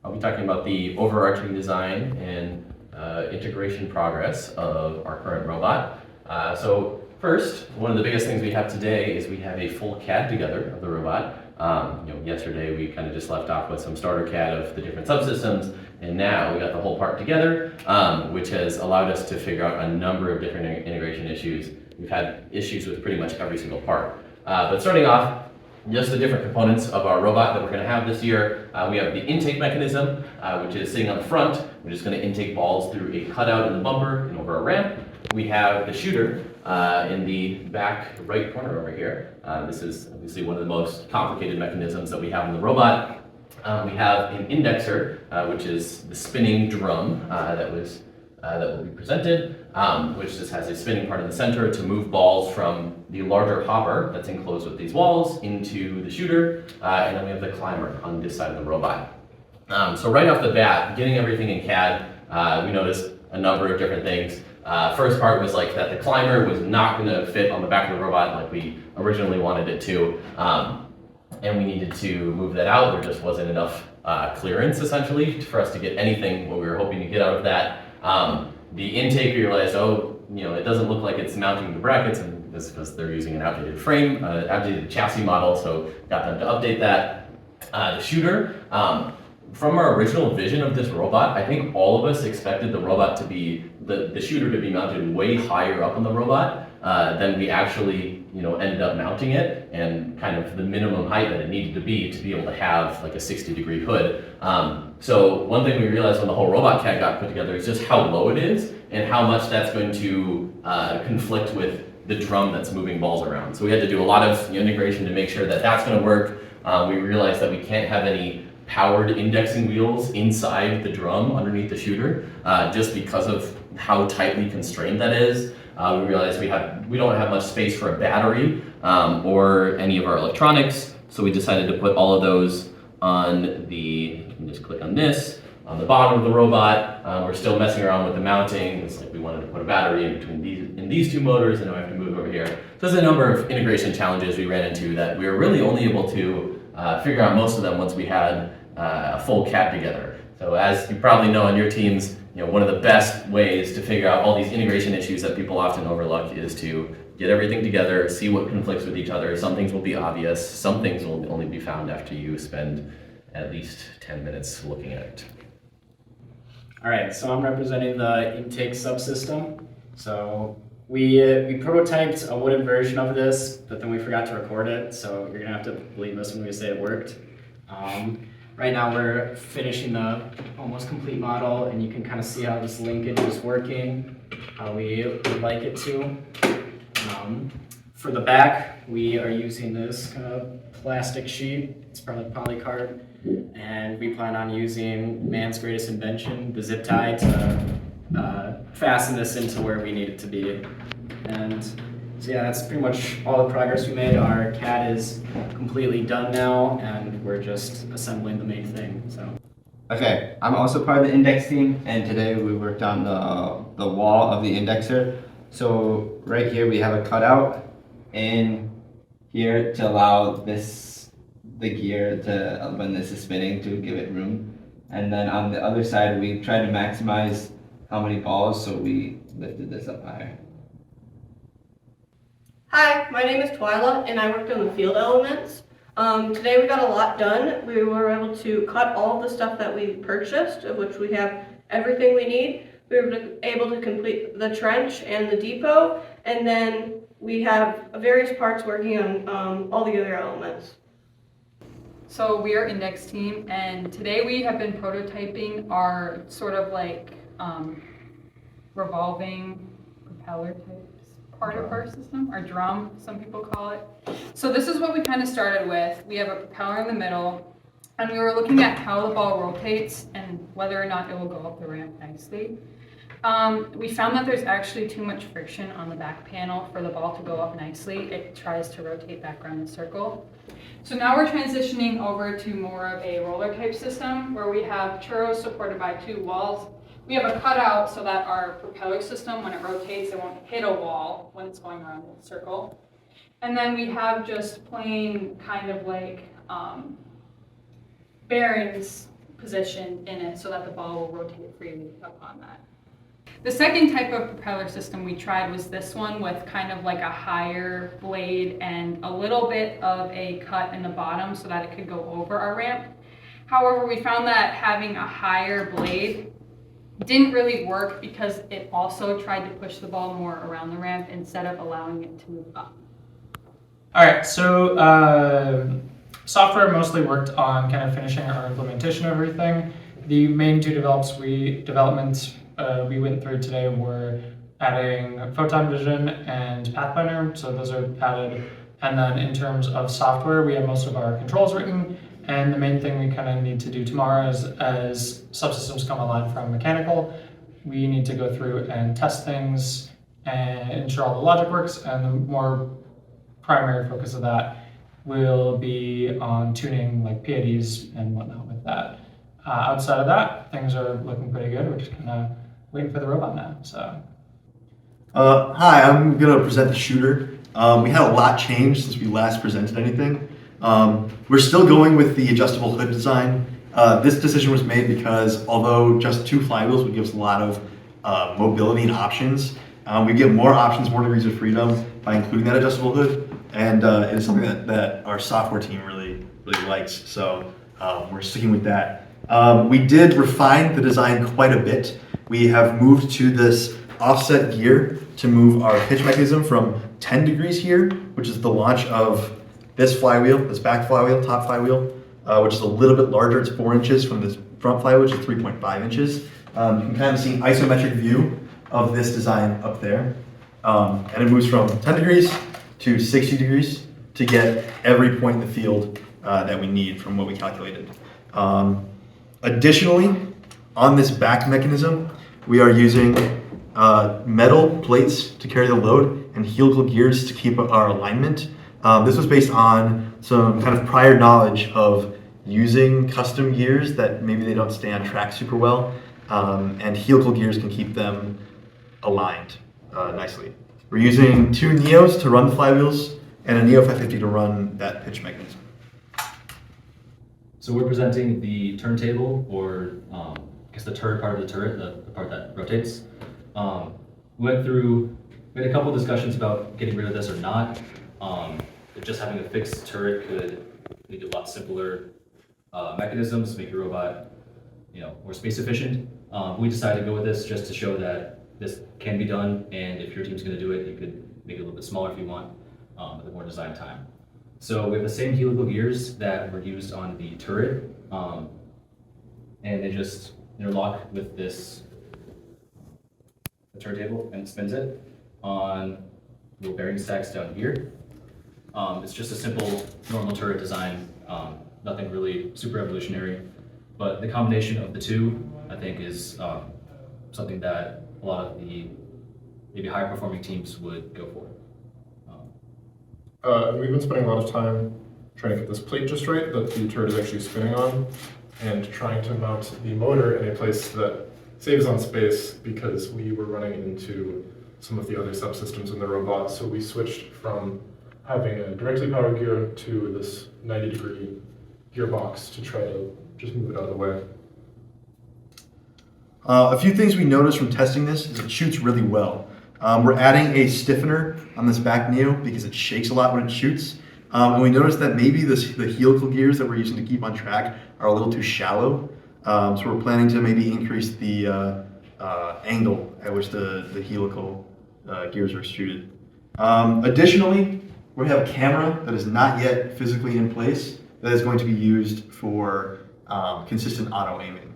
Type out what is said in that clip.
I'll be talking about the overarching design and integration progress of our current robot. So first, one of the biggest things we have today is we have a full CAD together of the robot. Yesterday we kind of just left off with some starter CAD of the different subsystems, and now we got the whole part together, which has allowed us to figure out a number of different integration issues. We've had issues with pretty much every single part. But starting off, just the different components of our robot that we're going to have this year. We have the intake mechanism, which is sitting on the front, which is going to intake balls through a cutout in the bumper and over a ramp. We have the shooter in the back right corner over here. This is obviously one of the most complicated mechanisms that we have in the robot. We have an indexer, which is the spinning drum that will be presented, which just has a spinning part in the center to move balls from the larger hopper that's enclosed with these walls into the shooter, and then we have the climber on this side of the robot. So right off the bat, getting everything in CAD, we noticed a number of different things. First part was like that the climber was not going to fit on the back of the robot like we originally wanted it to, and we needed to move that out. There just wasn't enough clearance essentially for us to get anything what we were hoping to get out of that. The intake, we realized, it doesn't look like it's mounting the brackets, and this is because they're using an outdated frame, outdated chassis model, so got them to update that. The shooter, from our original vision of this robot, I think all of us expected the robot to be, the shooter to be mounted way higher up on the robot than we actually, ended up mounting it, and kind of the minimum height that it needed to be able to have like a 60-degree hood. So one thing we realized when the whole robot CAD got put together is just how low it is and how much that's going to conflict with the drum that's moving balls around. So we had to do a lot of integration to make sure that that's going to work. We realized that we can't have any powered indexing wheels inside the drum underneath the shooter, just because of how tightly constrained that is. We realized we don't have much space for a battery or any of our electronics, so we decided to put all of those on you can just click on this, on the bottom of the robot. We're still messing around with the mounting. It's like we wanted to put a battery in between these two motors, and now I have to move over here. So there's a number of integration challenges we ran into that we were really only able to figure out most of them once we had a full CAD together. So as you probably know on your teams, one of the best ways to figure out all these integration issues that people often overlook is to get everything together, see what conflicts with each other. Some things will be obvious, some things will only be found after you spend at least 10 minutes looking at it. All right, so I'm representing the intake subsystem. So we prototyped a wooden version of this, but then we forgot to record it, so you're gonna have to believe us when we say it worked. Right now we're finishing the almost complete model, and you can kind of see how this linkage is working, how we would like it to. For the back, we are using this kind of plastic sheet. It's probably polycarbonate, and we plan on using man's greatest invention, the zip tie, to fasten this into where we need it to be. And so yeah, that's pretty much all the progress we made. Our CAD is completely done now, and we're just assembling the main thing. So. Okay, I'm also part of the index team, and today we worked on the wall of the indexer. So right here we have a cutout in here to allow the gear to, when this is spinning, to give it room. And then on the other side we tried to maximize how many balls, so we lifted this up higher. Hi, my name is Twyla, and I worked on the field elements. Today we got a lot done. We were able to cut all of the stuff that we purchased, of which we have everything we need. We were able to complete the trench and the depot, and then we have various parts working on all the other elements. So we are index team, and today we have been prototyping our sort of like revolving propeller type part of our system, our drum, some people call it. So this is what we kind of started with. We have a propeller in the middle, and we were looking at how the ball rotates and whether or not it will go up the ramp nicely. We found that there's actually too much friction on the back panel for the ball to go up nicely. It tries to rotate back around the circle. So now we're transitioning over to more of a roller type system where we have churros supported by two walls. We have a cutout so that our propeller system, when it rotates, it won't hit a wall when it's going around the circle. And then we have just plain kind of like bearings position in it so that the ball will rotate freely upon that. The second type of propeller system we tried was this one with kind of like a higher blade and a little bit of a cut in the bottom so that it could go over our ramp. However, we found that having a higher blade didn't really work because it also tried to push the ball more around the ramp instead of allowing it to move up. All right, so software mostly worked on kind of finishing our implementation of everything. The main two developments we went through today were adding photon vision and pathfinder, so those are added. And then in terms of software, we have most of our controls written. And the main thing we kind of need to do tomorrow is, as subsystems come online from mechanical, we need to go through and test things and ensure all the logic works. And the more primary focus of that will be on tuning like PIDs and whatnot with that. Outside of that, things are looking pretty good. We're just kind of waiting for the robot now. So. Hi, I'm gonna present the shooter. We had a lot change since we last presented anything. We're still going with the adjustable hood design. This decision was made because although just 2 flywheels would give us a lot of mobility and options, we get more options, more degrees of freedom by including that adjustable hood, and it's something that our software team really likes. So we're sticking with that. We did refine the design quite a bit. We have moved to this offset gear to move our pitch mechanism from 10 degrees here, which is the launch of this flywheel, this back flywheel, top flywheel, which is a little bit larger. It's 4 inches from this front flywheel, which is 3.5 inches. You can kind of see an isometric view of this design up there. And it moves from 10 degrees to 60 degrees to get every point in the field that we need from what we calculated. Additionally, on this back mechanism, we are using metal plates to carry the load and helical gears to keep our alignment. This was based on some kind of prior knowledge of using custom gears that maybe they don't stay on track super well, and helical gears can keep them aligned nicely. We're using 2 Neos to run the flywheels and a Neo 550 to run that pitch mechanism. So we're presenting the turntable, or I guess the turret part of the turret, the part that rotates. We had a couple discussions about getting rid of this or not. If just having a fixed turret could make a lot simpler mechanisms, make your robot, more space efficient. We decided to go with this just to show that this can be done, and if your team's going to do it, you could make it a little bit smaller if you want, with more design time. So we have the same helical gears that were used on the turret, and they just interlock with this turntable, and it spins it on little bearing stacks down here. It's just a simple, normal turret design, nothing really super revolutionary, but the combination of the two, I think, is something that a lot of the maybe higher performing teams would go for. We've been spending a lot of time trying to get this plate just right that the turret is actually spinning on, and trying to mount the motor in a place that saves on space because we were running into some of the other subsystems in the robot. So we switched from having a directly powered gear to this 90-degree gearbox to try to just move it out of the way. A few things we noticed from testing this is it shoots really well. We're adding a stiffener on this back Neo because it shakes a lot when it shoots. And we noticed that maybe the helical gears that we're using to keep on track are a little too shallow. So we're planning to maybe increase the angle at which the helical gears are shooted. Additionally, we have a camera that is not yet physically in place that is going to be used for consistent auto aiming.